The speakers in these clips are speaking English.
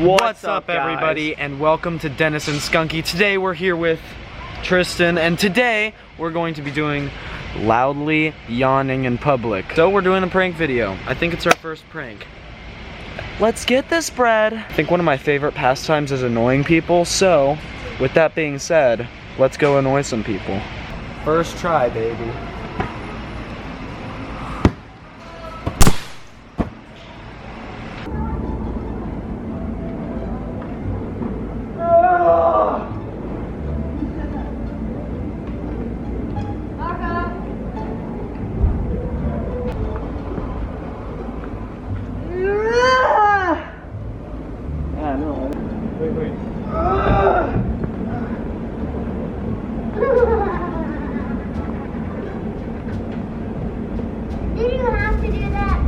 What's up, everybody, and welcome to Dennis and Skunky. Today we're here with Tristan, and today we're going to be doing loudly yawning in public. So we're doing a prank video. I think it's our first prank. Let's get this bread. I think one of my favorite pastimes is annoying people, so with that being said, let's go annoy some people. First try, baby. Did you have to do that?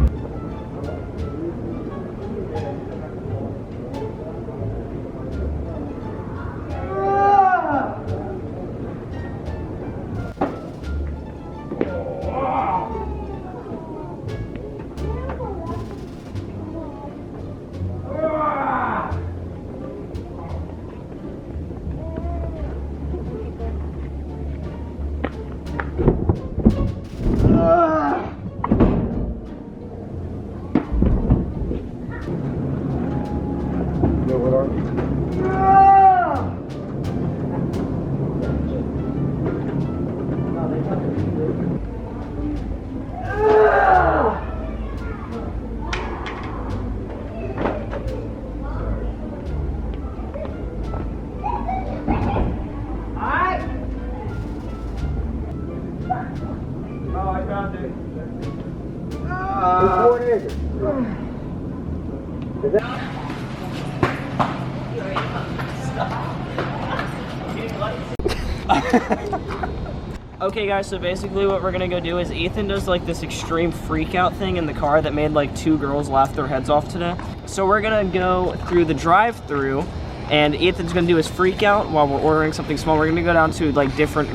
Okay guys, so basically what we're gonna go do is Ethan does like this extreme freak out thing in the car that made like 2 girls laugh their heads off today. So we're gonna go through the drive-thru and Ethan's gonna do his freak out while we're ordering something small. We're gonna go down to like different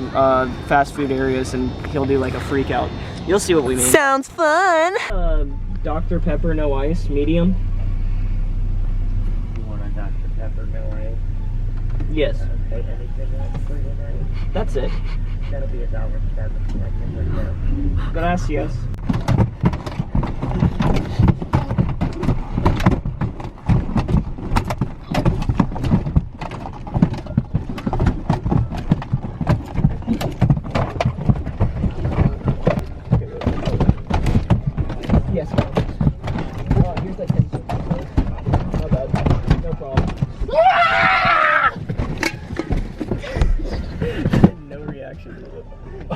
fast food areas and he'll do like a freak out. You'll see what we mean. Sounds fun! Dr. Pepper, no ice, medium. You want a Dr. Pepper, no ice? Yes. Okay, anything else for tonight? That's it. That'll be $1.07. Gracias. Yes. Here's the 10 cents. Not bad. No problem. No reaction to it.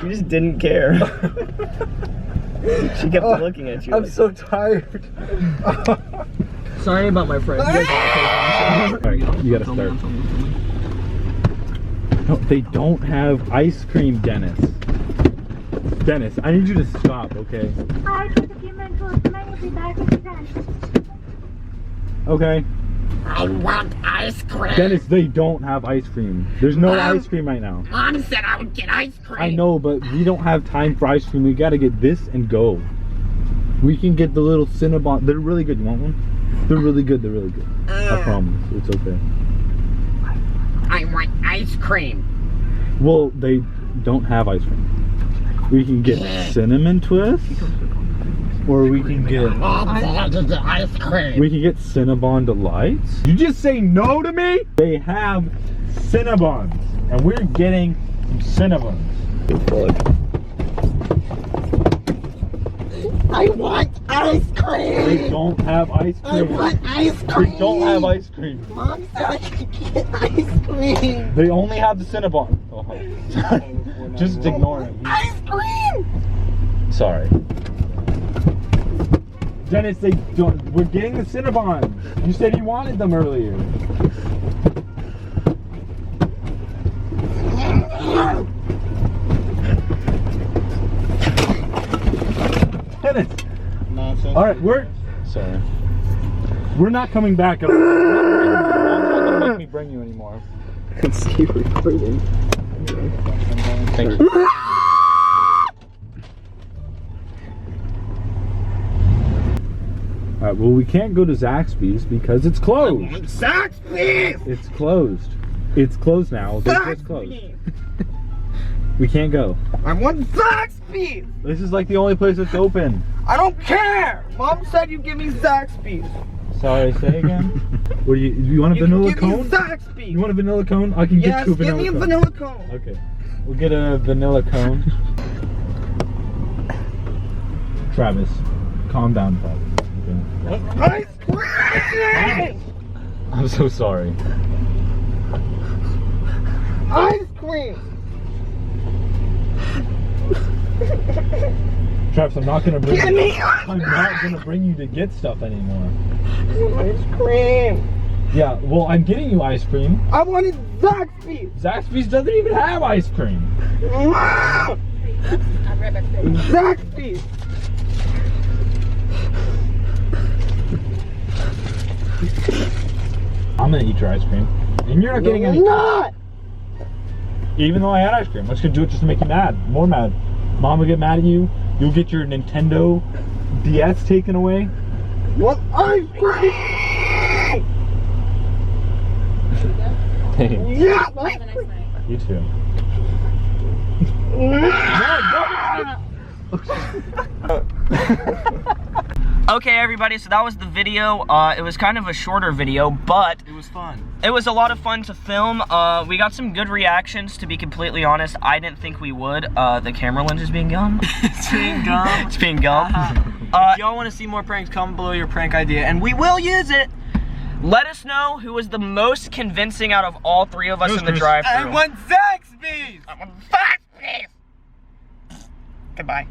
You just didn't care. She kept looking at you. I'm so tired. Sorry about my friend. Alright, you gotta start. No, they don't have ice cream, Dennis. Dennis, I need you to stop, okay? I took a few minutes to be back when you're done. Okay. I want ice cream. Dennis, they don't have ice cream. There's no ice cream right now. Mom said I would get ice cream. I know, but we don't have time for ice cream. We gotta get this and go. We can get the little Cinnabon. They're really good. You want one? They're really good. They're really good. I promise. It's okay. I want ice cream. Well, they don't have ice cream. We can get cinnamon twist, or we can get ice cream. we can get Cinnabon Delights. You just say no to me? They have Cinnabons, and we're getting Cinnabons. I want ice cream. They don't have ice I cream. want ice cream. They don't have ice cream. Mom said I could get ice cream. They only have the Cinnabon. Oh, just ignore him. Ice cream. Sorry. Dennis, they don't. We're getting the Cinnabons. You said you wanted them earlier. Dennis. Nonsense. All right, sorry. We're not coming back. Mom's not gonna make me bring you anymore. I can see you recording. Thank you. Alright, Alright, well we can't go to Zaxby's because it's closed. Zaxby's! It's closed. It's closed now. They just closed. We can't go. I want Zaxby's! This is like the only place that's open. I don't care! Mom said you give me Zaxby's. Sorry, say again. What do you want a vanilla give me cone? Zaxby's! You want a vanilla cone? I can Yes, get you a give vanilla me a cone. vanilla cone. Okay. We'll get a vanilla cone. Travis, calm down, Travis. Okay. Ice cream! I'm so sorry. Ice cream! Travis, I'm not gonna bring Give me ice I'm not gonna bring you to get stuff anymore. cream! Yeah, well, I'm getting you ice cream. I wanted Zaxby's! Zaxby's doesn't even have ice cream. Zaxby's! I'm gonna eat your ice cream, and you're not getting any. Not! Even though I had ice cream, I'm just gonna do it just to make you mad, more mad. Mom will get mad at you. You'll get your Nintendo DS taken away. What ice cream? Hey, Yeah! you too. Okay, everybody, so that was the video. It was kind of a shorter video, but It was fun. it was a lot of fun to film. We got some good reactions, to be completely honest. I didn't think we would. The camera lens is being gum. It's being gum. It's being gum. If y'all want to see more pranks, comment below your prank idea, and we will use it. Let us know who was the most convincing out of all three of us in the drive-thru. I want Zaxby's. I want Zaxby's. Goodbye.